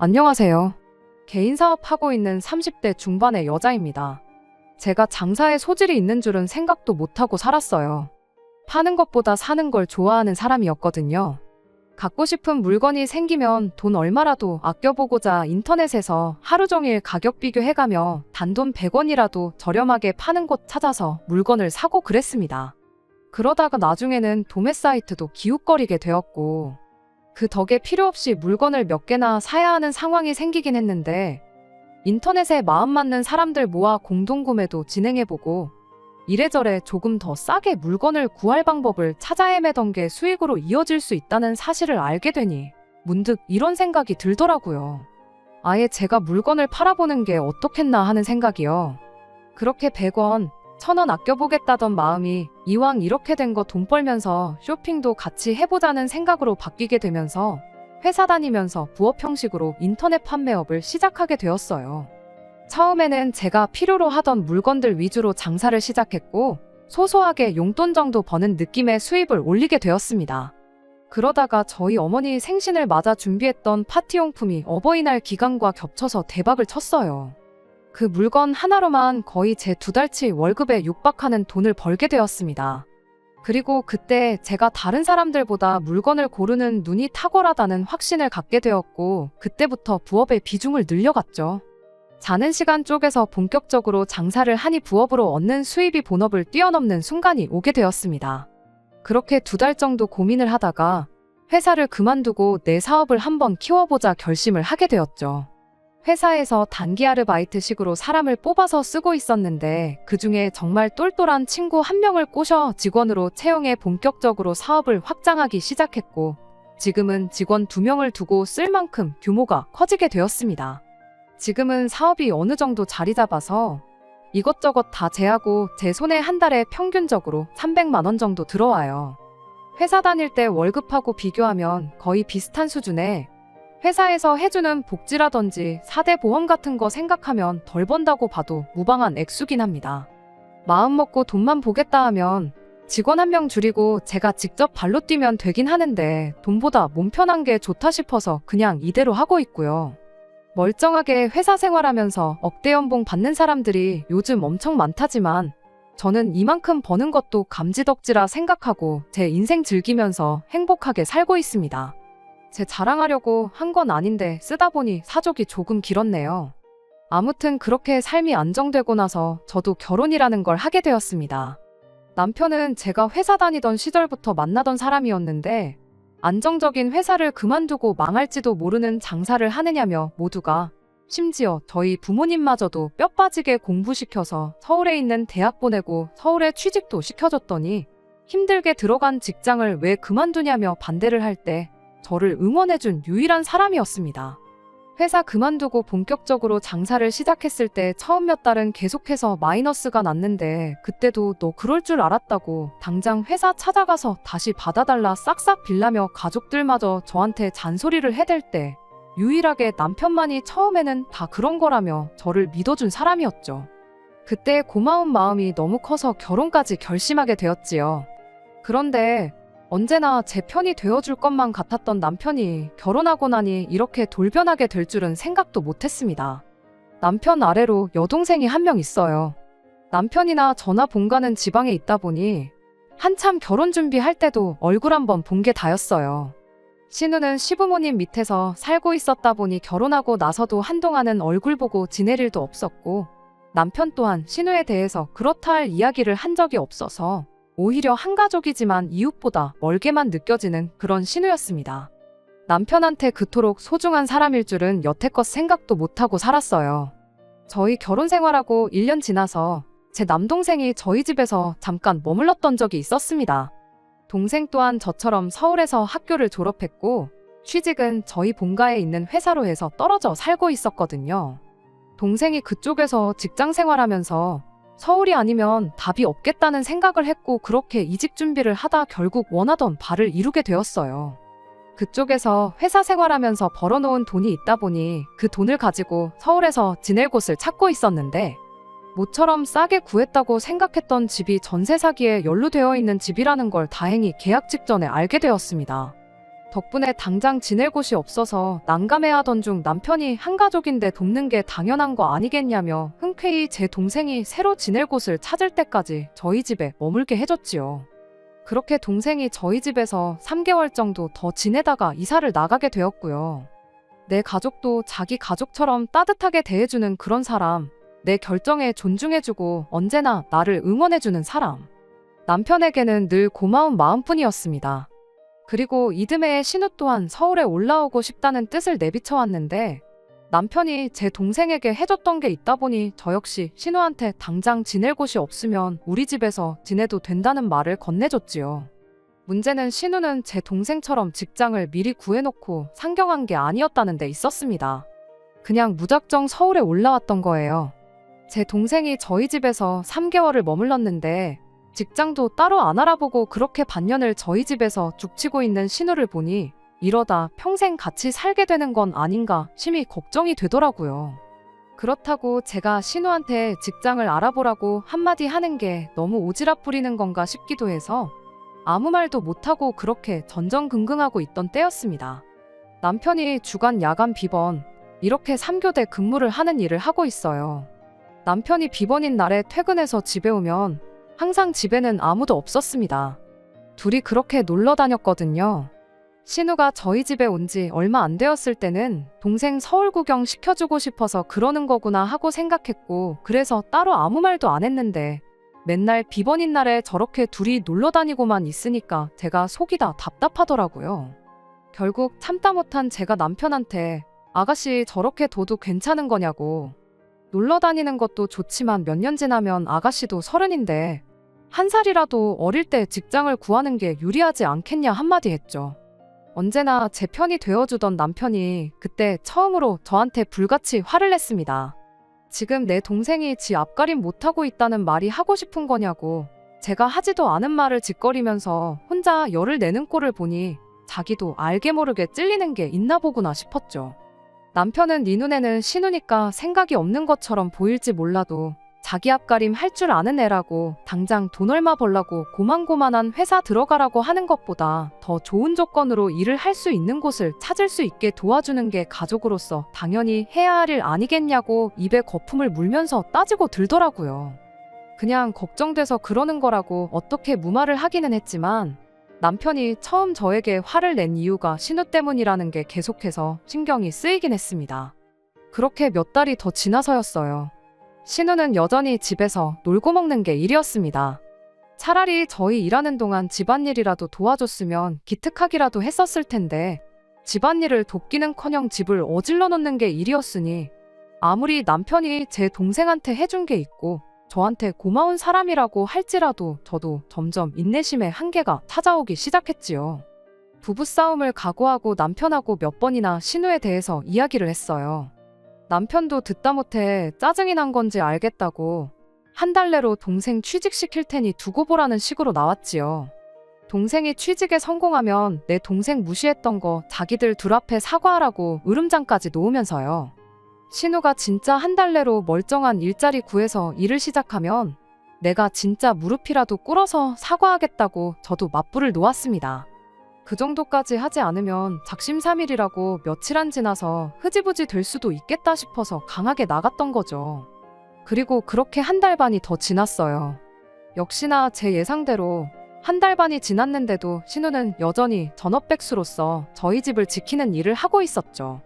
안녕하세요. 개인 사업하고 있는 30대 중반의 여자입니다. 제가 장사에 소질이 있는 줄은 생각도 못하고 살았어요. 파는 것보다 사는 걸 좋아하는 사람이었거든요. 갖고 싶은 물건이 생기면 돈 얼마라도 아껴보고자 인터넷에서 하루 종일 가격 비교해가며 단돈 100원이라도 저렴하게 파는 곳 찾아서 물건을 사고 그랬습니다. 그러다가 나중에는 도매 사이트도 기웃거리게 되었고, 그 덕에 필요 없이 물건을 몇 개나 사야 하는 상황이 생기긴 했는데, 인터넷에 마음 맞는 사람들 모아 공동구매도 진행해보고 이래저래 조금 더 싸게 물건을 구할 방법을 찾아 헤매던 게 수익으로 이어질 수 있다는 사실을 알게 되니 문득 이런 생각이 들더라고요. 아예 제가 물건을 팔아보는 게 어떻겠나 하는 생각이요. 그렇게 100원, 1000원 아껴보겠다던 마음이 이왕 이렇게 된 거 돈 벌면서 쇼핑도 같이 해보자는 생각으로 바뀌게 되면서 회사 다니면서 부업 형식으로 인터넷 판매업을 시작하게 되었어요. 처음에는 제가 필요로 하던 물건들 위주로 장사를 시작했고, 소소하게 용돈 정도 버는 느낌의 수입을 올리게 되었습니다. 그러다가 저희 어머니 생신을 맞아 준비했던 파티용품이 어버이날 기간과 겹쳐서 대박을 쳤어요. 그 물건 하나로만 거의 제 2달치 월급에 육박하는 돈을 벌게 되었습니다. 그리고 그때 제가 다른 사람들보다 물건을 고르는 눈이 탁월하다는 확신을 갖게 되었고, 그때부터 부업의 비중을 늘려갔죠. 자는 시간 쪽에서 본격적으로 장사를 하니 부업으로 얻는 수입이 본업을 뛰어넘는 순간이 오게 되었습니다. 그렇게 2달 정도 고민을 하다가 회사를 그만두고 내 사업을 한번 키워보자 결심을 하게 되었죠. 회사에서 단기 아르바이트식으로 사람을 뽑아서 쓰고 있었는데, 그중에 정말 똘똘한 친구 한 명을 꼬셔 직원으로 채용해 본격적으로 사업을 확장하기 시작했고, 지금은 직원 2명을 두고 쓸 만큼 규모가 커지게 되었습니다. 지금은 사업이 어느 정도 자리 잡아서 이것저것 다 제하고 제 손에 한 달에 평균적으로 300만 원 정도 들어와요. 회사 다닐 때 월급하고 비교하면 거의 비슷한 수준에, 회사에서 해주는 복지라든지 4대 보험 같은 거 생각하면 덜 번다고 봐도 무방한 액수긴 합니다. 마음 먹고 돈만 보겠다 하면 직원 1명 줄이고 제가 직접 발로 뛰면 되긴 하는데, 돈보다 몸 편한 게 좋다 싶어서 그냥 이대로 하고 있고요. 멀쩡하게 회사 생활하면서 억대 연봉 받는 사람들이 요즘 엄청 많다지만, 저는 이만큼 버는 것도 감지덕지라 생각하고 제 인생 즐기면서 행복하게 살고 있습니다. 제 자랑하려고 한 건 아닌데 쓰다 보니 사족이 조금 길었네요. 아무튼 그렇게 삶이 안정되고 나서 저도 결혼이라는 걸 하게 되었습니다. 남편은 제가 회사 다니던 시절부터 만나던 사람이었는데, 안정적인 회사를 그만두고 망할지도 모르는 장사를 하느냐며 모두가, 심지어 저희 부모님마저도 뼈 빠지게 공부시켜서 서울에 있는 대학 보내고 서울에 취직도 시켜줬더니 힘들게 들어간 직장을 왜 그만두냐며 반대를 할 때 저를 응원해준 유일한 사람이었습니다. 회사 그만두고 본격적으로 장사를 시작했을 때 처음 몇 달은 계속해서 마이너스가 났는데, 그때도 너 그럴 줄 알았다고 당장 회사 찾아가서 다시 받아달라 싹싹 빌라며 가족들마저 저한테 잔소리를 해댈 때 유일하게 남편만이 처음에는 다 그런 거라며 저를 믿어준 사람이었죠. 그때 고마운 마음이 너무 커서 결혼까지 결심하게 되었지요. 그런데 언제나 제 편이 되어줄 것만 같았던 남편이 결혼하고 나니 이렇게 돌변하게 될 줄은 생각도 못했습니다. 남편 아래로 여동생이 1명 있어요. 남편이나 저나 본가는 지방에 있다 보니 한참 결혼 준비할 때도 얼굴 한번 본 게 다였어요. 신우는 시부모님 밑에서 살고 있었다 보니 결혼하고 나서도 한동안은 얼굴 보고 지낼 일도 없었고, 남편 또한 신우에 대해서 그렇다 할 이야기를 한 적이 없어서 오히려 한 가족이지만 이웃보다 멀게만 느껴지는 그런 신우였습니다. 남편한테 그토록 소중한 사람일 줄은 여태껏 생각도 못하고 살았어요. 저희 결혼 생활하고 1년 지나서 제 남동생이 저희 집에서 잠깐 머물렀던 적이 있었습니다. 동생 또한 저처럼 서울에서 학교를 졸업했고, 취직은 저희 본가에 있는 회사로 해서 떨어져 살고 있었거든요. 동생이 그쪽에서 직장 생활하면서 서울이 아니면 답이 없겠다는 생각을 했고, 그렇게 이직 준비를 하다 결국 원하던 바를 이루게 되었어요. 그쪽에서 회사 생활하면서 벌어놓은 돈이 있다 보니 그 돈을 가지고 서울에서 지낼 곳을 찾고 있었는데, 모처럼 싸게 구했다고 생각했던 집이 전세 사기에 연루되어 있는 집이라는 걸 다행히 계약 직전에 알게 되었습니다. 덕분에 당장 지낼 곳이 없어서 난감해하던 중 남편이 한가족인데 돕는 게 당연한 거 아니겠냐며 흔쾌히 제 동생이 새로 지낼 곳을 찾을 때까지 저희 집에 머물게 해줬지요. 그렇게 동생이 저희 집에서 3개월 정도 더 지내다가 이사를 나가게 되었고요. 내 가족도 자기 가족처럼 따뜻하게 대해주는 그런 사람, 내 결정에 존중해주고 언제나 나를 응원해주는 사람. 남편에게는 늘 고마운 마음뿐이었습니다. 그리고 이듬해에 신우 또한 서울에 올라오고 싶다는 뜻을 내비쳐왔는데 남편이 제 동생에게 해줬던 게 있다 보니 저 역시 신우한테 당장 지낼 곳이 없으면 우리 집에서 지내도 된다는 말을 건네줬지요. 문제는 신우는 제 동생처럼 직장을 미리 구해놓고 상경한 게 아니었다는 데 있었습니다. 그냥 무작정 서울에 올라왔던 거예요. 제 동생이 저희 집에서 3개월을 머물렀는데 직장도 따로 안 알아보고 그렇게 반년을 저희 집에서 죽치고 있는 신우를 보니 이러다 평생 같이 살게 되는 건 아닌가 심히 걱정이 되더라고요. 그렇다고 제가 신우한테 직장을 알아보라고 한마디 하는 게 너무 오지랖 부리는 건가 싶기도 해서 아무 말도 못하고 그렇게 전전긍긍하고 있던 때였습니다. 남편이 주간 야간 비번 이렇게 3교대 근무를 하는 일을 하고 있어요. 남편이 비번인 날에 퇴근해서 집에 오면 항상 집에는 아무도 없었습니다. 둘이 그렇게 놀러 다녔거든요. 신우가 저희 집에 온 지 얼마 안 되었을 때는 동생 서울 구경 시켜주고 싶어서 그러는 거구나 하고 생각했고 그래서 따로 아무 말도 안 했는데 맨날 비번인 날에 저렇게 둘이 놀러 다니고만 있으니까 제가 속이 다 답답하더라고요. 결국 참다 못한 제가 남편한테 아가씨 저렇게 둬도 괜찮은 거냐고 놀러 다니는 것도 좋지만 몇 년 지나면 아가씨도 30인데 한 살이라도 어릴 때 직장을 구하는 게 유리하지 않겠냐 한마디 했죠. 언제나 제 편이 되어주던 남편이 그때 처음으로 저한테 불같이 화를 냈습니다. 지금 내 동생이 지 앞가림 못하고 있다는 말이 하고 싶은 거냐고 제가 하지도 않은 말을 짓거리면서 혼자 열을 내는 꼴을 보니 자기도 알게 모르게 찔리는 게 있나 보구나 싶었죠. 남편은 네 눈에는 신우니까 생각이 없는 것처럼 보일지 몰라도 자기 앞가림 할 줄 아는 애라고 당장 돈 얼마 벌라고 고만고만한 회사 들어가라고 하는 것보다 더 좋은 조건으로 일을 할 수 있는 곳을 찾을 수 있게 도와주는 게 가족으로서 당연히 해야 할 일 아니겠냐고 입에 거품을 물면서 따지고 들더라고요. 그냥 걱정돼서 그러는 거라고 어떻게 무말을 하기는 했지만 남편이 처음 저에게 화를 낸 이유가 신우 때문이라는 게 계속해서 신경이 쓰이긴 했습니다. 그렇게 몇 달이 더 지나서였어요. 신우는 여전히 집에서 놀고 먹는 게 일이었습니다. 차라리 저희 일하는 동안 집안일이라도 도와줬으면 기특하기라도 했었을 텐데 집안일을 돕기는커녕 집을 어질러 놓는 게 일이었으니 아무리 남편이 제 동생한테 해준 게 있고 저한테 고마운 사람이라고 할지라도 저도 점점 인내심의 한계가 찾아오기 시작했지요. 부부싸움을 각오하고 남편하고 몇 번이나 신우에 대해서 이야기를 했어요. 남편도 듣다 못해 짜증이 난 건지 알겠다고 한 달 내로 동생 취직시킬 테니 두고 보라는 식으로 나왔지요. 동생이 취직에 성공하면 내 동생 무시했던 거 자기들 둘 앞에 사과하라고 으름장까지 놓으면서요. 신우가 진짜 한 달 내로 멀쩡한 일자리 구해서 일을 시작하면 내가 진짜 무릎이라도 꿇어서 사과하겠다고 저도 맞불을 놓았습니다. 그 정도까지 하지 않으면 작심삼일이라고 며칠 안 지나서 흐지부지 될 수도 있겠다 싶어서 강하게 나갔던 거죠. 그리고 그렇게 한 달 반이 더 지났어요. 역시나 제 예상대로 한 달 반이 지났는데도 신우는 여전히 전업백수로서 저희 집을 지키는 일을 하고 있었죠.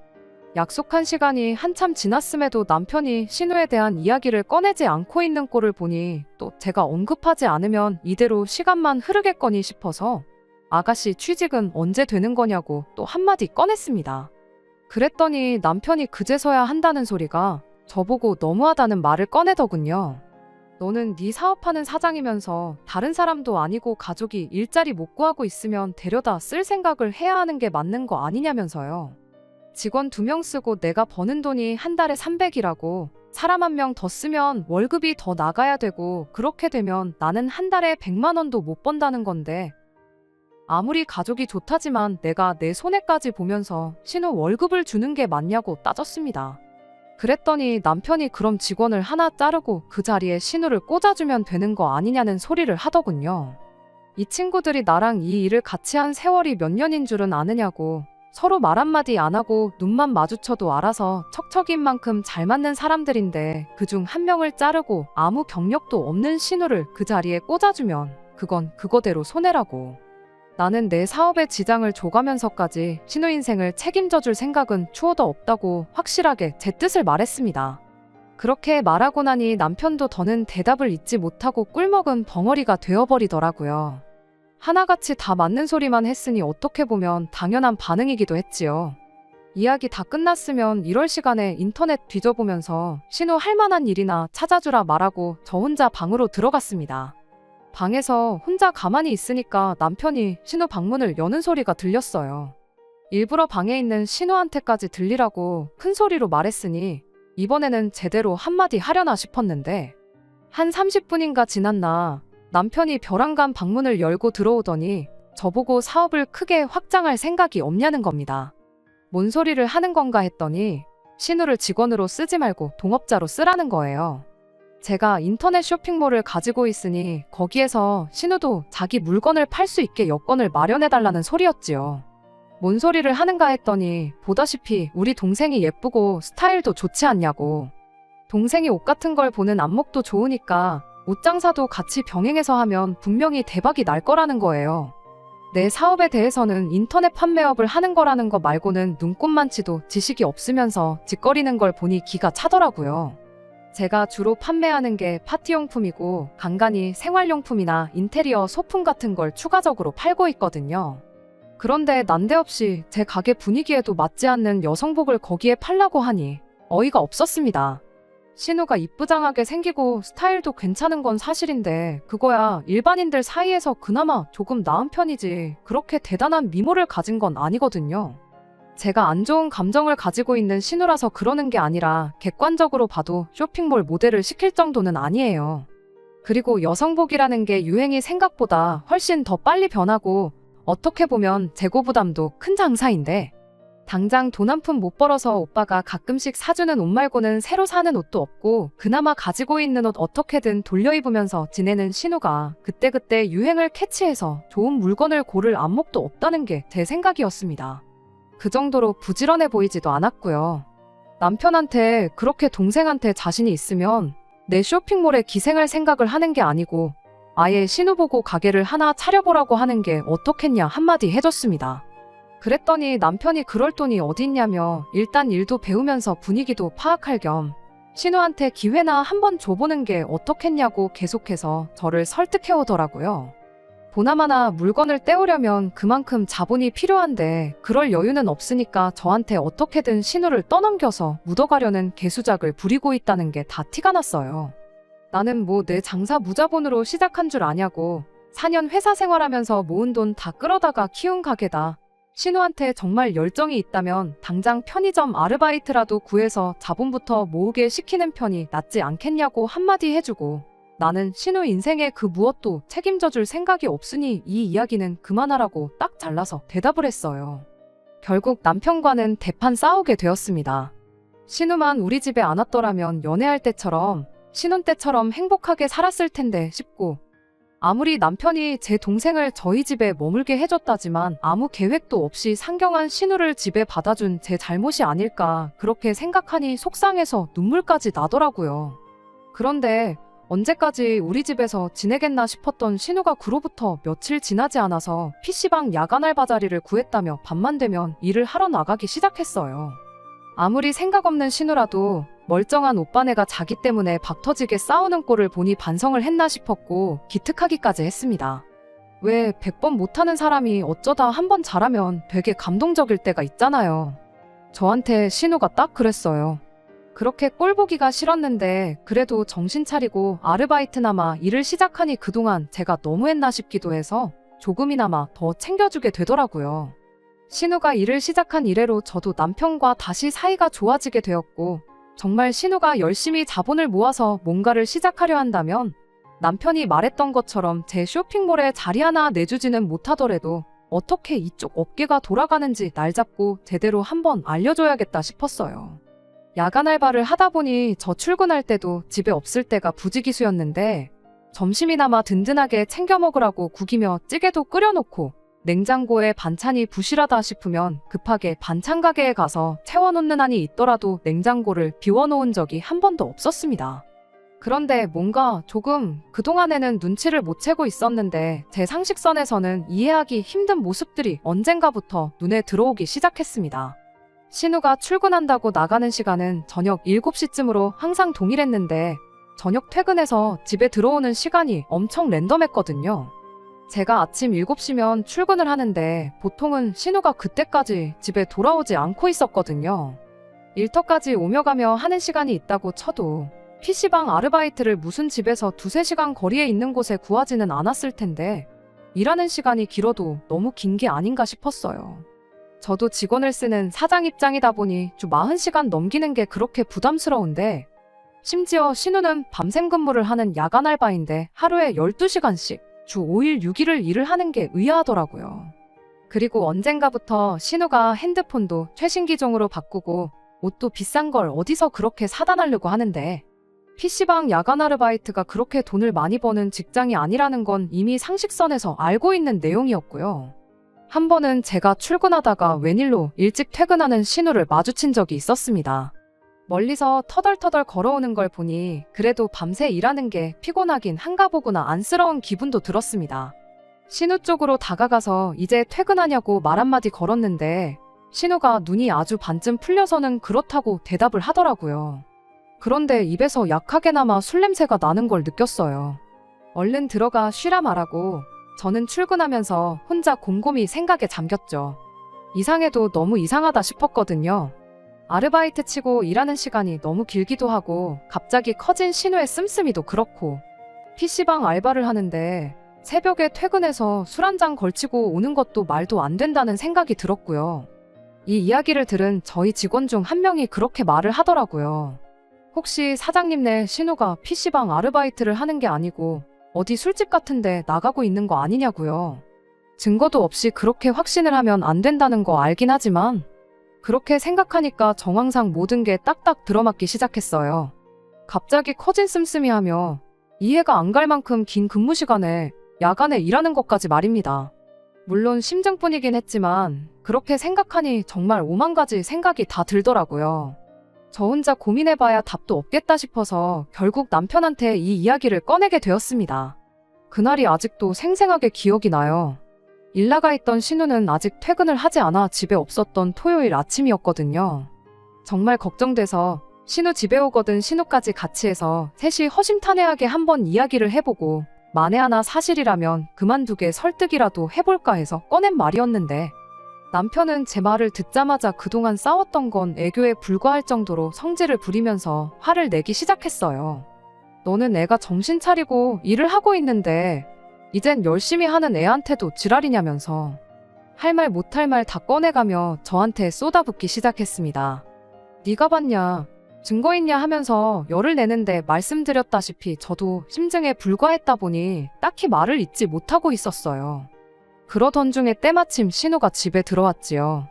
약속한 시간이 한참 지났음에도 남편이 신우에 대한 이야기를 꺼내지 않고 있는 꼴을 보니 또 제가 언급하지 않으면 이대로 시간만 흐르겠거니 싶어서 아가씨 취직은 언제 되는 거냐고 또 한마디 꺼냈습니다. 그랬더니 남편이 그제서야 한다는 소리가 저보고 너무하다는 말을 꺼내더군요. 너는 네 사업하는 사장이면서 다른 사람도 아니고 가족이 일자리 못 구하고 있으면 데려다 쓸 생각을 해야 하는 게 맞는 거 아니냐면서요. 직원 2명 쓰고 내가 버는 돈이 한 달에 300이라고 사람 1명 더 쓰면 월급이 더 나가야 되고 그렇게 되면 나는 한 달에 100만 원도 못 번다는 건데 아무리 가족이 좋다지만 내가 내 손해까지 보면서 신우 월급을 주는 게 맞냐고 따졌습니다. 그랬더니 남편이 그럼 직원을 하나 자르고 그 자리에 신우를 꽂아주면 되는 거 아니냐는 소리를 하더군요. 이 친구들이 나랑 이 일을 같이 한 세월이 몇 년인 줄은 아느냐고. 서로 말 한마디 안 하고 눈만 마주쳐도 알아서 척척인 만큼 잘 맞는 사람들인데 그중 한 명을 자르고 아무 경력도 없는 신우를 그 자리에 꽂아주면 그건 그거대로 손해라고. 나는 내 사업에 지장을 줘가면서까지 신우 인생을 책임져 줄 생각은 추호도 없다고 확실하게 제 뜻을 말했습니다. 그렇게 말하고 나니 남편도 더는 대답을 잇지 못하고 꿀먹은 벙어리가 되어버리더라고요. 하나같이 다 맞는 소리만 했으니 어떻게 보면 당연한 반응이기도 했지요. 이야기 다 끝났으면 이럴 시간에 인터넷 뒤져보면서 신우 할 만한 일이나 찾아주라 말하고 저 혼자 방으로 들어갔습니다. 방에서 혼자 가만히 있으니까 남편이 신우 방문을 여는 소리가 들렸어요. 일부러 방에 있는 신우한테까지 들리라고 큰 소리로 말했으니 이번에는 제대로 한마디 하려나 싶었는데 한 30분인가 지났나 남편이 벼랑간 방문을 열고 들어오더니 저보고 사업을 크게 확장할 생각이 없냐는 겁니다. 뭔 소리를 하는 건가 했더니 신우를 직원으로 쓰지 말고 동업자로 쓰라는 거예요. 제가 인터넷 쇼핑몰을 가지고 있으니 거기에서 신우도 자기 물건을 팔 수 있게 여건을 마련해달라는 소리였지요. 뭔 소리를 하는가 했더니 보다시피 우리 동생이 예쁘고 스타일도 좋지 않냐고. 동생이 옷 같은 걸 보는 안목도 좋으니까 옷 장사도 같이 병행해서 하면 분명히 대박이 날 거라는 거예요. 내 사업에 대해서는 인터넷 판매업을 하는 거라는 거 말고는 눈꼽만치도 지식이 없으면서 짓거리는 걸 보니 기가 차더라고요. 제가 주로 판매하는 게 파티용품이고 간간히 생활용품이나 인테리어 소품 같은 걸 추가적으로 팔고 있거든요. 그런데 난데없이 제 가게 분위기에도 맞지 않는 여성복을 거기에 팔라고 하니 어이가 없었습니다. 신우가 이쁘장하게 생기고 스타일도 괜찮은 건 사실인데 그거야 일반인들 사이에서 그나마 조금 나은 편이지 그렇게 대단한 미모를 가진 건 아니거든요. 제가 안 좋은 감정을 가지고 있는 신우라서 그러는 게 아니라 객관적으로 봐도 쇼핑몰 모델을 시킬 정도는 아니에요. 그리고 여성복이라는 게 유행이 생각보다 훨씬 더 빨리 변하고 어떻게 보면 재고 부담도 큰 장사인데 당장 돈 한 푼 못 벌어서 오빠가 가끔씩 사주는 옷 말고는 새로 사는 옷도 없고 그나마 가지고 있는 옷 어떻게든 돌려 입으면서 지내는 신우가 그때그때 유행을 캐치해서 좋은 물건을 고를 안목도 없다는 게 제 생각이었습니다. 그 정도로 부지런해 보이지도 않았고요. 남편한테 그렇게 동생한테 자신이 있으면 내 쇼핑몰에 기생할 생각을 하는 게 아니고 아예 신우 보고 가게를 하나 차려보라고 하는 게 어떻겠냐 한마디 해줬습니다. 그랬더니 남편이 그럴 돈이 어딨냐며 일단 일도 배우면서 분위기도 파악할 겸 신우한테 기회나 한번 줘보는 게 어떻겠냐고 계속해서 저를 설득해오더라고요. 보나마나 물건을 떼오려면 그만큼 자본이 필요한데 그럴 여유는 없으니까 저한테 어떻게든 신우를 떠넘겨서 묻어가려는 개수작을 부리고 있다는 게 다 티가 났어요. 나는 뭐 내 장사 무자본으로 시작한 줄 아냐고. 4년 회사 생활하면서 모은 돈 다 끌어다가 키운 가게다. 신우한테 정말 열정이 있다면 당장 편의점 아르바이트라도 구해서 자본부터 모으게 시키는 편이 낫지 않겠냐고 한마디 해주고 나는 신우 인생의 그 무엇도 책임져 줄 생각이 없으니 이 이야기는 그만하라고 딱 잘라서 대답을 했어요. 결국 남편과는 대판 싸우게 되었습니다. 신우만 우리 집에 안 왔더라면 연애할 때처럼 신혼 때처럼 행복하게 살았을 텐데 싶고 아무리 남편이 제 동생을 저희 집에 머물게 해줬다지만 아무 계획도 없이 상경한 신우를 집에 받아준 제 잘못이 아닐까 그렇게 생각하니 속상해서 눈물까지 나더라고요. 그런데 언제까지 우리 집에서 지내겠나 싶었던 신우가 그로부터 며칠 지나지 않아서 PC방 야간 알바 자리를 구했다며 밤만 되면 일을 하러 나가기 시작했어요. 아무리 생각 없는 신우라도 멀쩡한 오빠네가 자기 때문에 박터지게 싸우는 꼴을 보니 반성을 했나 싶었고 기특하기까지 했습니다. 왜 100번 못하는 사람이 어쩌다 한 번 잘하면 되게 감동적일 때가 있잖아요. 저한테 신우가 딱 그랬어요. 그렇게 꼴 보기가 싫었는데 그래도 정신 차리고 아르바이트나마 일을 시작하니 그동안 제가 너무했나 싶기도 해서 조금이나마 더 챙겨주게 되더라고요. 신우가 일을 시작한 이래로 저도 남편과 다시 사이가 좋아지게 되었고 정말 신우가 열심히 자본을 모아서 뭔가를 시작하려 한다면 남편이 말했던 것처럼 제 쇼핑몰에 자리 하나 내주지는 못하더라도 어떻게 이쪽 업계가 돌아가는지 날 잡고 제대로 한번 알려줘야겠다 싶었어요. 야간 알바를 하다 보니 저 출근할 때도 집에 없을 때가 부지기수였는데 점심이나마 든든하게 챙겨 먹으라고 국이며 찌개도 끓여놓고 냉장고에 반찬이 부실하다 싶으면 급하게 반찬 가게에 가서 채워놓는 한이 있더라도 냉장고를 비워놓은 적이 한 번도 없었습니다. 그런데 뭔가 조금 그동안에는 눈치를 못 채고 있었는데 제 상식선에서는 이해하기 힘든 모습들이 언젠가부터 눈에 들어오기 시작했습니다. 신우가 출근한다고 나가는 시간은 저녁 7시쯤으로 항상 동일했는데 저녁 퇴근해서 집에 들어오는 시간이 엄청 랜덤했거든요. 제가 아침 7시면 출근을 하는데 보통은 신우가 그때까지 집에 돌아오지 않고 있었거든요. 일터까지 오며 가며 하는 시간이 있다고 쳐도 PC방 아르바이트를 무슨 집에서 2-3시간 거리에 있는 곳에 구하지는 않았을 텐데 일하는 시간이 길어도 너무 긴 게 아닌가 싶었어요. 저도 직원을 쓰는 사장 입장이다 보니 주 40시간 넘기는 게 그렇게 부담스러운데 심지어 신우는 밤샘 근무를 하는 야간 알바인데 하루에 12시간씩 주 5일 6일을 일을 하는 게 의아하더라고요. 그리고 언젠가부터 신우가 핸드폰도 최신 기종으로 바꾸고 옷도 비싼 걸 어디서 그렇게 사다 달라고 하는데 PC방 야간 아르바이트가 그렇게 돈을 많이 버는 직장이 아니라는 건 이미 상식선에서 알고 있는 내용이었고요. 한 번은 제가 출근하다가 웬일로 일찍 퇴근하는 신우를 마주친 적이 있었습니다. 멀리서 터덜터덜 걸어오는 걸 보니 그래도 밤새 일하는 게 피곤하긴 한가 보구나 안쓰러운 기분도 들었습니다. 신우 쪽으로 다가가서 이제 퇴근하냐고 말 한마디 걸었는데 신우가 눈이 아주 반쯤 풀려서는 그렇다고 대답을 하더라고요. 그런데 입에서 약하게나마 술 냄새가 나는 걸 느꼈어요. 얼른 들어가 쉬라 말하고 저는 출근하면서 혼자 곰곰이 생각에 잠겼죠. 이상해도 너무 이상하다 싶었거든요. 아르바이트 치고 일하는 시간이 너무 길기도 하고 갑자기 커진 신우의 씀씀이도 그렇고 PC방 알바를 하는데 새벽에 퇴근해서 술 한 잔 걸치고 오는 것도 말도 안 된다는 생각이 들었고요. 이 이야기를 들은 저희 직원 중 한 명이 그렇게 말을 하더라고요. 혹시 사장님네 신우가 PC방 아르바이트를 하는 게 아니고 어디 술집 같은데 나가고 있는 거 아니냐고요. 증거도 없이 그렇게 확신을 하면 안 된다는 거 알긴 하지만 그렇게 생각하니까 정황상 모든 게 딱딱 들어맞기 시작했어요. 갑자기 커진 씀씀이 하며 이해가 안 갈 만큼 긴 근무 시간에 야간에 일하는 것까지 말입니다. 물론 심증뿐이긴 했지만 그렇게 생각하니 정말 오만 가지 생각이 다 들더라고요. 저 혼자 고민해봐야 답도 없겠다 싶어서 결국 남편한테 이 이야기를 꺼내게 되었습니다. 그날이 아직도 생생하게 기억이 나요. 일 나가 있던 신우는 아직 퇴근을 하지 않아 집에 없었던 토요일 아침이었거든요. 정말 걱정돼서 신우 집에 오거든 신우까지 같이 해서 셋이 허심탄회하게 한번 이야기를 해보고 만에 하나 사실이라면 그만두게 설득이라도 해볼까 해서 꺼낸 말이었는데 남편은 제 말을 듣자마자 그동안 싸웠던 건 애교에 불과할 정도로 성질을 부리면서 화를 내기 시작했어요. 너는 애가 정신 차리고 일을 하고 있는데 이젠 열심히 하는 애한테도 지랄이냐면서 할 말 못할 말 다 꺼내가며 저한테 쏟아붓기 시작했습니다. 네가 봤냐? 증거 있냐 하면서 열을 내는데 말씀드렸다시피 저도 심증에 불과했다 보니 딱히 말을 잇지 못하고 있었어요. 그러던 중에 때마침 신우가 집에 들어왔지요.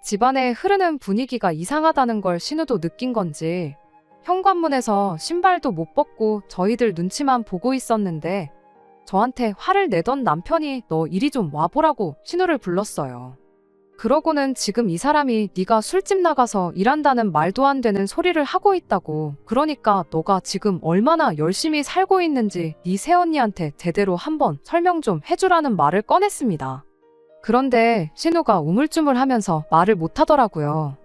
집안에 흐르는 분위기가 이상하다는 걸 신우도 느낀 건지 현관문에서 신발도 못 벗고 저희들 눈치만 보고 있었는데 저한테 화를 내던 남편이 너 이리 좀 와보라고 신우를 불렀어요. 그러고는 지금 이 사람이 네가 술집 나가서 일한다는 말도 안 되는 소리를 하고 있다고 그러니까 너가 지금 얼마나 열심히 살고 있는지 네 새언니한테 제대로 한번 설명 좀 해주라는 말을 꺼냈습니다. 그런데 신우가 우물쭈물하면서 말을 못하더라고요.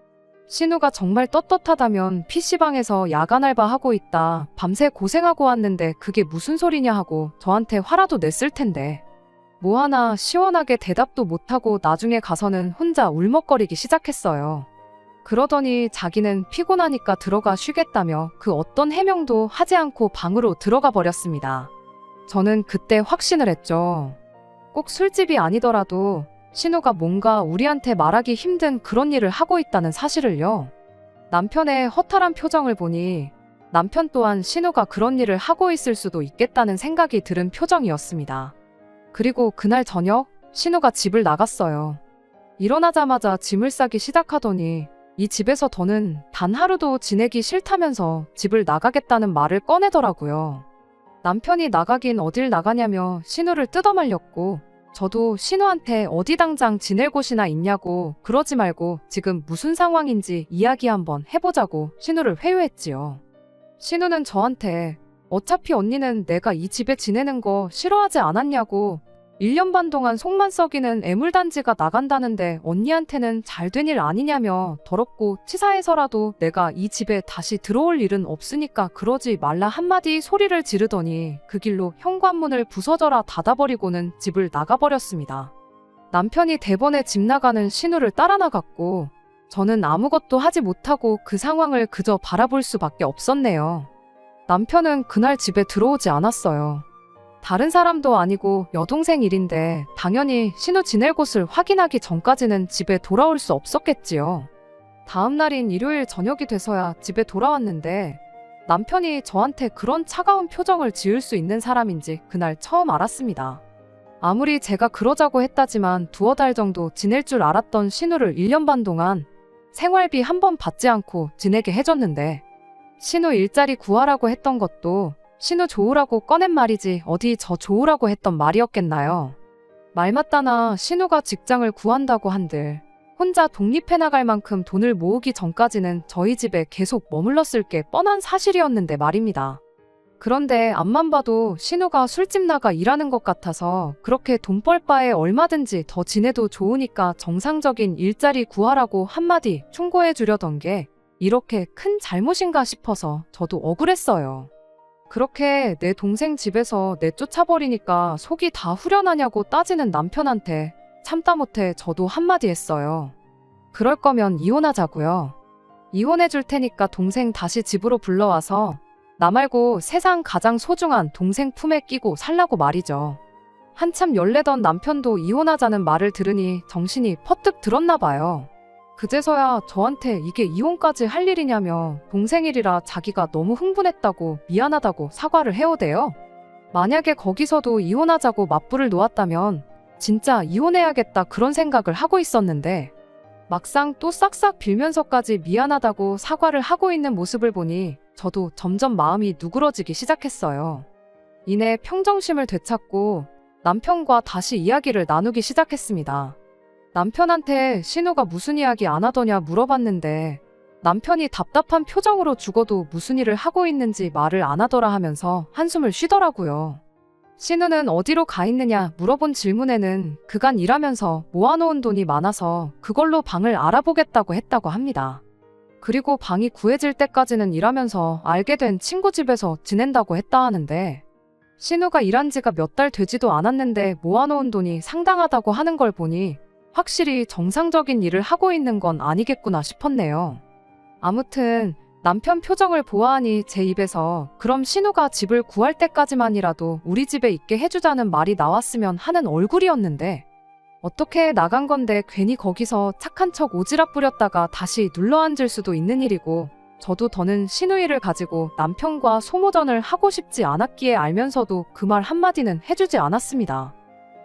신우가 정말 떳떳하다면 PC방에서 야간 알바하고 있다. 밤새 고생하고 왔는데 그게 무슨 소리냐 하고 저한테 화라도 냈을 텐데 뭐 하나 시원하게 대답도 못하고 나중에 가서는 혼자 울먹거리기 시작했어요. 그러더니 자기는 피곤하니까 들어가 쉬겠다며 그 어떤 해명도 하지 않고 방으로 들어가 버렸습니다. 저는 그때 확신을 했죠. 꼭 술집이 아니더라도 신우가 뭔가 우리한테 말하기 힘든 그런 일을 하고 있다는 사실을요. 남편의 허탈한 표정을 보니 남편 또한 신우가 그런 일을 하고 있을 수도 있겠다는 생각이 들은 표정이었습니다. 그리고 그날 저녁 신우가 집을 나갔어요. 일어나자마자 짐을 싸기 시작하더니 이 집에서 더는 단 하루도 지내기 싫다면서 집을 나가겠다는 말을 꺼내더라고요. 남편이 나가긴 어딜 나가냐며 신우를 뜯어말렸고, 저도 신우한테 어디 당장 지낼 곳이나 있냐고 그러지 말고 지금 무슨 상황인지 이야기 한번 해보자고 신우를 회유했지요. 신우는 저한테 어차피 언니는 내가 이 집에 지내는 거 싫어하지 않았냐고, 1년 반 동안 속만 썩이는 애물단지가 나간다는데 언니한테는 잘된 일 아니냐며 더럽고 치사해서라도 내가 이 집에 다시 들어올 일은 없으니까 그러지 말라 한마디 소리를 지르더니 그 길로 현관문을 부서져라 닫아버리고는 집을 나가버렸습니다. 남편이 대번에 집 나가는 신우를 따라 나갔고, 저는 아무것도 하지 못하고 그 상황을 그저 바라볼 수밖에 없었네요. 남편은 그날 집에 들어오지 않았어요. 다른 사람도 아니고 여동생 일인데 당연히 신우 지낼 곳을 확인하기 전까지는 집에 돌아올 수 없었겠지요. 다음 날인 일요일 저녁이 돼서야 집에 돌아왔는데 남편이 저한테 그런 차가운 표정을 지을 수 있는 사람인지 그날 처음 알았습니다. 아무리 제가 그러자고 했다지만 두어 달 정도 지낼 줄 알았던 신우를 1년 반 동안 생활비 한 번 받지 않고 지내게 해줬는데, 신우 일자리 구하라고 했던 것도 신우 좋으라고 꺼낸 말이지 어디 저 좋으라고 했던 말이었겠나요. 말 맞다나 신우가 직장을 구한다고 한들 혼자 독립해 나갈 만큼 돈을 모으기 전까지는 저희 집에 계속 머물렀을 게 뻔한 사실이었는데 말입니다. 그런데 앞만 봐도 신우가 술집 나가 일하는 것 같아서 그렇게 돈 벌 바에 얼마든지 더 지내도 좋으니까 정상적인 일자리 구하라고 한마디 충고해 주려던 게 이렇게 큰 잘못인가 싶어서 저도 억울했어요. 그렇게 내 동생 집에서 내쫓아버리니까 속이 다 후련하냐고 따지는 남편한테 참다 못해 저도 한마디 했어요. 그럴 거면 이혼하자고요. 이혼해 줄 테니까 동생 다시 집으로 불러와서 나 말고 세상 가장 소중한 동생 품에 끼고 살라고 말이죠. 한참 열내던 남편도 이혼하자는 말을 들으니 정신이 퍼뜩 들었나 봐요. 그제서야 저한테 이게 이혼까지 할 일이냐며 동생 일이라 자기가 너무 흥분했다고 미안하다고 사과를 해오대요. 만약에 거기서도 이혼하자고 맞불을 놓았다면 진짜 이혼해야겠다 그런 생각을 하고 있었는데, 막상 또 싹싹 빌면서까지 미안하다고 사과를 하고 있는 모습을 보니 저도 점점 마음이 누그러지기 시작했어요. 이내 평정심을 되찾고 남편과 다시 이야기를 나누기 시작했습니다. 남편한테 신우가 무슨 이야기 안 하더냐 물어봤는데 남편이 답답한 표정으로 죽어도 무슨 일을 하고 있는지 말을 안 하더라 하면서 한숨을 쉬더라고요. 신우는 어디로 가 있느냐 물어본 질문에는 그간 일하면서 모아놓은 돈이 많아서 그걸로 방을 알아보겠다고 했다고 합니다. 그리고 방이 구해질 때까지는 일하면서 알게 된 친구 집에서 지낸다고 했다 하는데, 신우가 일한 지가 몇 달 되지도 않았는데 모아놓은 돈이 상당하다고 하는 걸 보니 확실히 정상적인 일을 하고 있는 건 아니겠구나 싶었네요. 아무튼 남편 표정을 보아하니 제 입에서 그럼 신우가 집을 구할 때까지만이라도 우리 집에 있게 해주자는 말이 나왔으면 하는 얼굴이었는데, 어떻게 나간 건데 괜히 거기서 착한 척 오지랖 부렸다가 다시 눌러앉을 수도 있는 일이고, 저도 더는 신우 일을 가지고 남편과 소모전을 하고 싶지 않았기에 알면서도 그 말 한마디는 해주지 않았습니다.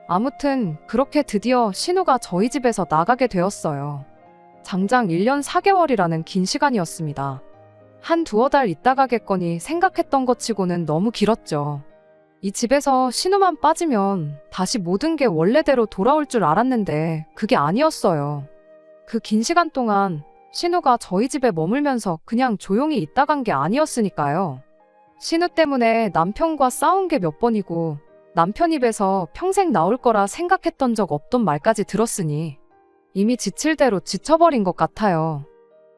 아무튼 그렇게 드디어 신우가 저희 집에서 나가게 되었어요. 장장 1년 4개월이라는 긴 시간이었습니다. 한 두어 달 있다 가겠거니 생각했던 것 치고는 너무 길었죠. 이 집에서 신우만 빠지면 다시 모든 게 원래대로 돌아올 줄 알았는데 그게 아니었어요. 그 긴 시간 동안 신우가 저희 집에 머물면서 그냥 조용히 있다 간 게 아니었으니까요. 신우 때문에 남편과 싸운 게 몇 번이고 남편 입에서 평생 나올 거라 생각했던 적 없던 말까지 들었으니 이미 지칠 대로 지쳐버린 것 같아요.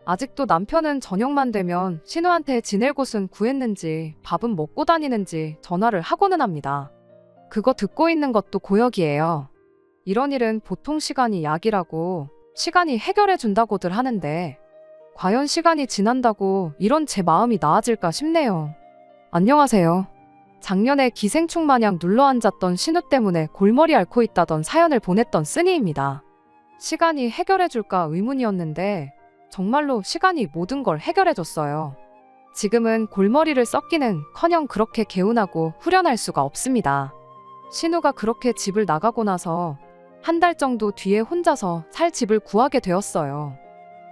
아직도 남편은 저녁만 되면 신우한테 지낼 곳은 구했는지 밥은 먹고 다니는지 전화를 하고는 합니다. 그거 듣고 있는 것도 고역이에요. 이런 일은 보통 시간이 약이라고 시간이 해결해 준다고들 하는데 과연 시간이 지난다고 이런 제 마음이 나아질까 싶네요. 안녕하세요. 작년에 기생충 마냥 눌러앉았던 신우 때문에 골머리 앓고 있다던 사연을 보냈던 쓰니입니다. 시간이 해결해줄까 의문이었는데 정말로 시간이 모든 걸 해결해줬어요. 지금은 골머리를 썩기는커녕 그렇게 개운하고 후련할 수가 없습니다. 신우가 그렇게 집을 나가고 나서 한 달 정도 뒤에 혼자서 살 집을 구하게 되었어요.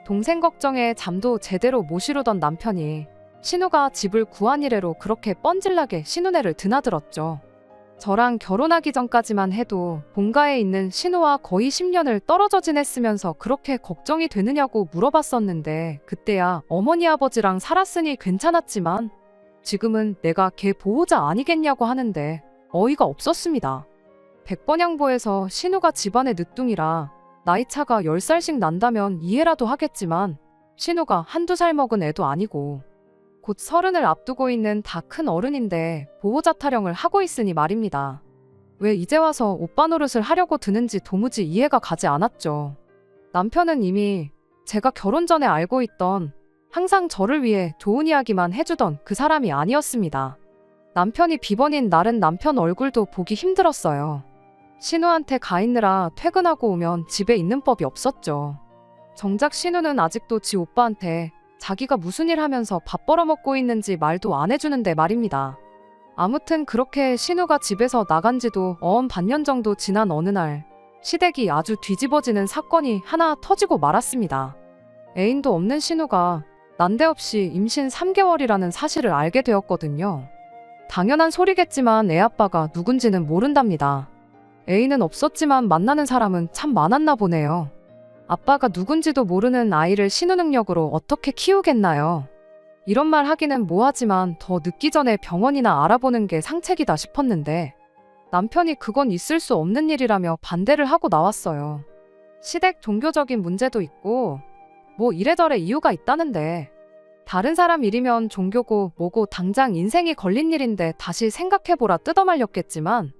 동생 걱정에 잠도 제대로 못 이루던 남편이 신우가 집을 구한 이래로 그렇게 뻔질나게 신우네를 드나들었죠. 저랑 결혼하기 전까지만 해도 본가에 있는 신우와 거의 10년을 떨어져 지냈으면서 그렇게 걱정이 되느냐고 물어봤었는데 그때야 어머니 아버지랑 살았으니 괜찮았지만 지금은 내가 걔 보호자 아니겠냐고 하는데 어이가 없었습니다. 백번양보에서 신우가 집안의 늦둥이라 나이차가 10살씩 난다면 이해라도 하겠지만 신우가 한두 살 먹은 애도 아니고 곧 30을 앞두고 있는 다 큰 어른인데 보호자 타령을 하고 있으니 말입니다. 왜 이제 와서 오빠 노릇을 하려고 드는지 도무지 이해가 가지 않았죠. 남편은 이미 제가 결혼 전에 알고 있던 항상 저를 위해 좋은 이야기만 해주던 그 사람이 아니었습니다. 남편이 비번인 날은 남편 얼굴도 보기 힘들었어요. 신우한테 가 있느라 퇴근하고 오면 집에 있는 법이 없었죠. 정작 신우는 아직도 지 오빠한테 자기가 무슨 일 하면서 밥 벌어먹고 있는지 말도 안 해주는데 말입니다. 아무튼 그렇게 신우가 집에서 나간 지도 반년 정도 지난 어느 날 시댁이 아주 뒤집어지는 사건이 하나 터지고 말았습니다. 애인도 없는 신우가 난데없이 임신 3개월이라는 사실을 알게 되었거든요. 당연한 소리겠지만 애 아빠가 누군지는 모른답니다. 애인은 없었지만 만나는 사람은 참 많았나 보네요. 아빠가 누군지도 모르는 아이를 신우 능력으로 어떻게 키우겠나요? 이런 말 하기는 뭐하지만 더 늦기 전에 병원이나 알아보는 게 상책이다 싶었는데 남편이 그건 있을 수 없는 일이라며 반대를 하고 나왔어요. 시댁 종교적인 문제도 있고 뭐 이래저래 이유가 있다는데 다른 사람 일이면 종교고 뭐고 당장 인생이 걸린 일인데 다시 생각해보라 뜯어말렸겠지만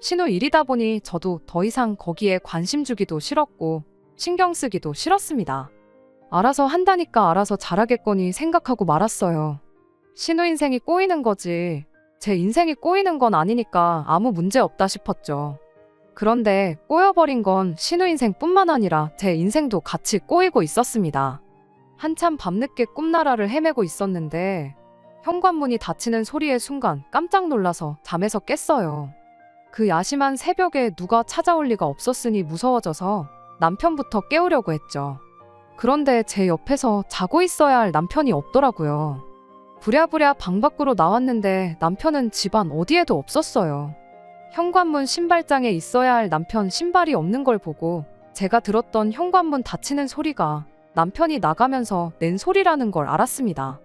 신우 일이다 보니 저도 더 이상 거기에 관심 주기도 싫었고 신경 쓰기도 싫었습니다. 알아서 한다니까 알아서 잘하겠거니 생각하고 말았어요. 신우 인생이 꼬이는 거지 제 인생이 꼬이는 건 아니니까 아무 문제 없다 싶었죠. 그런데 꼬여버린 건 신우 인생뿐만 아니라 제 인생도 같이 꼬이고 있었습니다. 한참 밤늦게 꿈나라를 헤매고 있었는데 현관문이 닫히는 소리의 순간 깜짝 놀라서 잠에서 깼어요. 그 야심한 새벽에 누가 찾아올 리가 없었으니 무서워져서 남편부터 깨우려고 했죠. 그런데 제 옆에서 자고 있어야 할 남편이 없더라고요. 부랴부랴 방 밖으로 나왔는데 남편은 집안 어디에도 없었어요. 현관문 신발장에 있어야 할 남편 신발이 없는 걸 보고 제가 들었던 현관문 닫히는 소리가 남편이 나가면서 낸 소리라는 걸 알았습니다.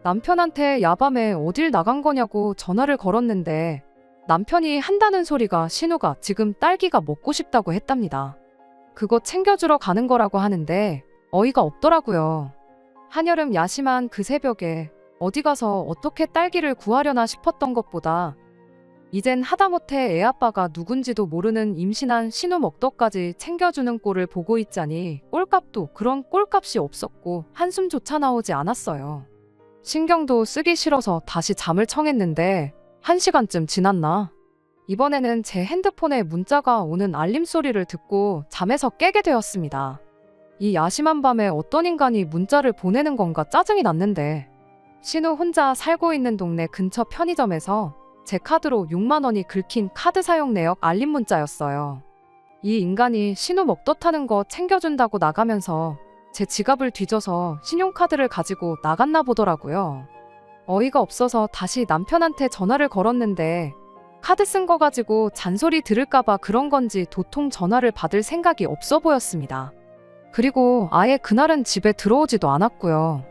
남편한테 야밤에 어딜 나간 거냐고 전화를 걸었는데 남편이 한다는 소리가 신우가 지금 딸기가 먹고 싶다고 했답니다. 그거 챙겨주러 가는 거라고 하는데 어이가 없더라고요. 한여름 야심한 그 새벽에 어디 가서 어떻게 딸기를 구하려나 싶었던 것보다 이젠 하다못해 애아빠가 누군지도 모르는 임신한 신우 먹떡까지 챙겨주는 꼴을 보고 있자니 꼴값도 그런 꼴값이 없었고 한숨조차 나오지 않았어요. 신경도 쓰기 싫어서 다시 잠을 청했는데 1시간쯤 지났나? 이번에는 제 핸드폰에 문자가 오는 알림 소리를 듣고 잠에서 깨게 되었습니다. 이 야심한 밤에 어떤 인간이 문자를 보내는 건가 짜증이 났는데 신우 혼자 살고 있는 동네 근처 편의점에서 제 카드로 6만 원이 긁힌 카드 사용 내역 알림 문자였어요. 이 인간이 신우 먹떡하는 거 챙겨준다고 나가면서 제 지갑을 뒤져서 신용카드를 가지고 나갔나 보더라고요. 어이가 없어서 다시 남편한테 전화를 걸었는데 카드 쓴 거 가지고 잔소리 들을까봐 그런 건지 도통 전화를 받을 생각이 없어 보였습니다. 그리고 아예 그날은 집에 들어오지도 않았고요.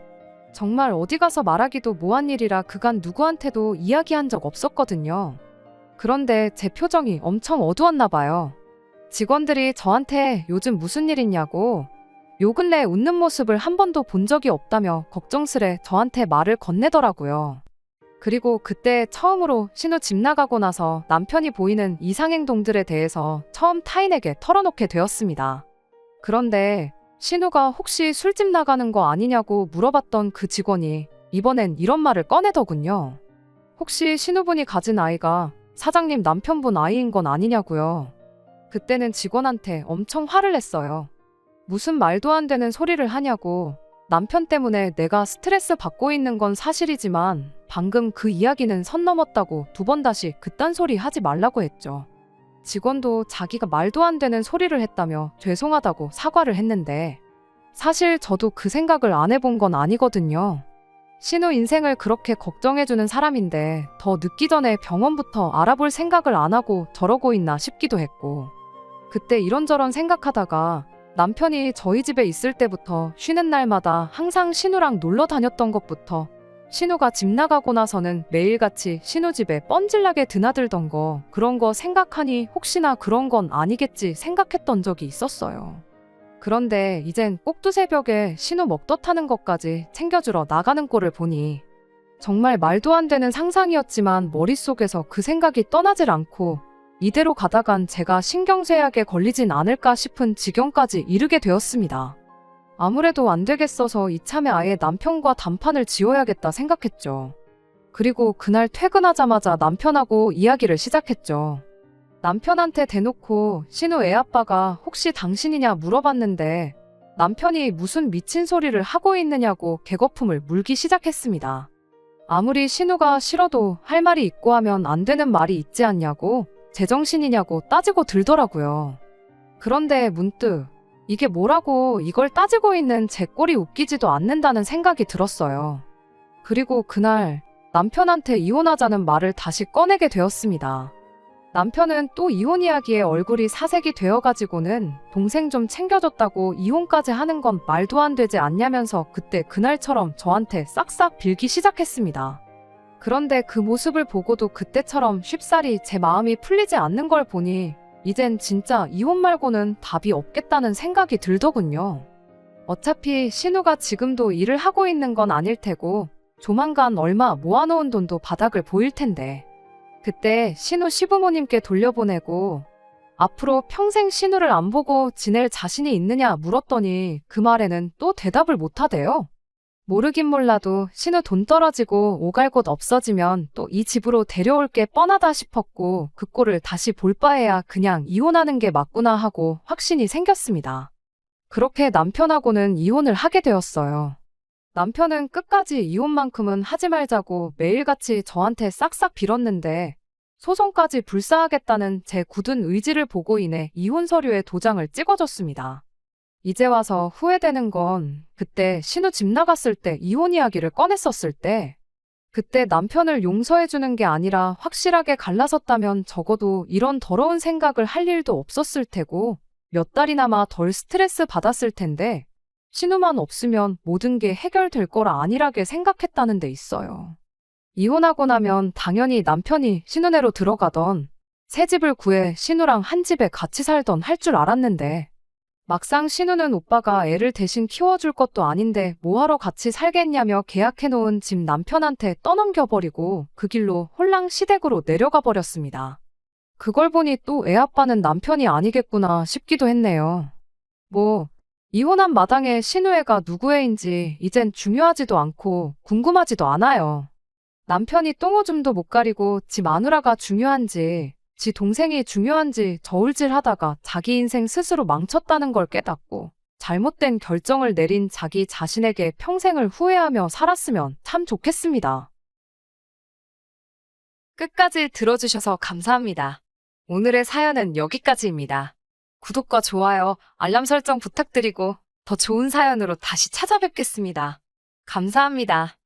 정말 어디 가서 말하기도 뭐한 일이라 그간 누구한테도 이야기한 적 없었거든요. 그런데 제 표정이 엄청 어두웠나 봐요. 직원들이 저한테 요즘 무슨 일 있냐고 요 근래 웃는 모습을 한 번도 본 적이 없다며 걱정스레 저한테 말을 건네더라고요. 그리고 그때 처음으로 신우 집 나가고 나서 남편이 보이는 이상행동들에 대해서 처음 타인에게 털어놓게 되었습니다. 그런데 신우가 혹시 술집 나가는 거 아니냐고 물어봤던 그 직원이 이번엔 이런 말을 꺼내더군요. 혹시 신우분이 가진 아이가 사장님 남편분 아이인 건 아니냐고요. 그때는 직원한테 엄청 화를 냈어요. 무슨 말도 안 되는 소리를 하냐고. 남편 때문에 내가 스트레스 받고 있는 건 사실이지만 방금 그 이야기는 선 넘었다고 2번 다시 그딴 소리 하지 말라고 했죠. 직원도 자기가 말도 안 되는 소리를 했다며 죄송하다고 사과를 했는데 사실 저도 그 생각을 안 해본 건 아니거든요. 신우 인생을 그렇게 걱정해주는 사람인데 더 늦기 전에 병원부터 알아볼 생각을 안 하고 저러고 있나 싶기도 했고, 그때 이런저런 생각하다가 남편이 저희 집에 있을 때부터 쉬는 날마다 항상 신우랑 놀러 다녔던 것부터 신우가 집 나가고 나서는 매일같이 신우 집에 뻔질나게 드나들던 거, 그런 거 생각하니 혹시나 그런 건 아니겠지 생각했던 적이 있었어요. 그런데 이젠 꼭두새벽에 신우 먹덧하는 것까지 챙겨주러 나가는 꼴을 보니 정말 말도 안 되는 상상이었지만 머릿속에서 그 생각이 떠나질 않고, 이대로 가다간 제가 신경쇠약에 걸리진 않을까 싶은 지경까지 이르게 되었습니다. 아무래도 안 되겠어서 이참에 아예 남편과 단판을 지어야겠다 생각했죠. 그리고 그날 퇴근하자마자 남편하고 이야기를 시작했죠. 남편한테 대놓고 신우 애아빠가 혹시 당신이냐 물어봤는데 남편이 무슨 미친 소리를 하고 있느냐고 개거품을 물기 시작했습니다. 아무리 신우가 싫어도 할 말이 있고 하면 안 되는 말이 있지 않냐고, 제정신이냐고 따지고 들더라고요. 그런데 문득 이게 뭐라고 이걸 따지고 있는 제 꼴이 웃기지도 않는다는 생각이 들었어요. 그리고 그날 남편한테 이혼하자는 말을 다시 꺼내게 되었습니다. 남편은 또 이혼 이야기에 얼굴이 사색이 되어가지고는 동생 좀 챙겨줬다고 이혼까지 하는 건 말도 안 되지 않냐면서 그때 그날처럼 저한테 싹싹 빌기 시작했습니다. 그런데 그 모습을 보고도 그때처럼 쉽사리 제 마음이 풀리지 않는 걸 보니 이젠 진짜 이혼 말고는 답이 없겠다는 생각이 들더군요. 어차피 신우가 지금도 일을 하고 있는 건 아닐 테고 조만간 얼마 모아놓은 돈도 바닥을 보일 텐데, 그때 신우 시부모님께 돌려보내고 앞으로 평생 신우를 안 보고 지낼 자신이 있느냐 물었더니 그 말에는 또 대답을 못하대요. 모르긴 몰라도 신우 돈 떨어지고 오갈 곳 없어지면 또 이 집으로 데려올 게 뻔하다 싶었고 그 꼴을 다시 볼 바에야 그냥 이혼하는 게 맞구나 하고 확신이 생겼습니다. 그렇게 남편하고는 이혼을 하게 되었어요. 남편은 끝까지 이혼만큼은 하지 말자고 매일같이 저한테 싹싹 빌었는데 소송까지 불사하겠다는 제 굳은 의지를 보고 인해 이혼 서류에 도장을 찍어줬습니다. 이제 와서 후회되는 건 그때 신우 집 나갔을 때 이혼 이야기를 꺼냈었을 때, 그때 남편을 용서해주는 게 아니라 확실하게 갈라섰다면 적어도 이런 더러운 생각을 할 일도 없었을 테고 몇 달이나마 덜 스트레스 받았을 텐데, 신우만 없으면 모든 게 해결될 거라 안일하게 생각했다는 데 있어요. 이혼하고 나면 당연히 남편이 신우네로 들어가던 새 집을 구해 신우랑 한 집에 같이 살던 할 줄 알았는데, 막상 신우는 오빠가 애를 대신 키워줄 것도 아닌데 뭐하러 같이 살겠냐며 계약해놓은 집 남편한테 떠넘겨버리고 그 길로 홀랑시댁으로 내려가 버렸습니다. 그걸 보니 또 애아빠는 남편이 아니겠구나 싶기도 했네요. 뭐 이혼한 마당에 신우 애가 누구 애인지 이젠 중요하지도 않고 궁금하지도 않아요. 남편이 똥오줌도 못 가리고 지 마누라가 중요한지 지 동생이 중요한지 저울질하다가 자기 인생 스스로 망쳤다는 걸 깨닫고 잘못된 결정을 내린 자기 자신에게 평생을 후회하며 살았으면 참 좋겠습니다. 끝까지 들어주셔서 감사합니다. 오늘의 사연은 여기까지입니다. 구독과 좋아요, 알람 설정 부탁드리고 더 좋은 사연으로 다시 찾아뵙겠습니다. 감사합니다.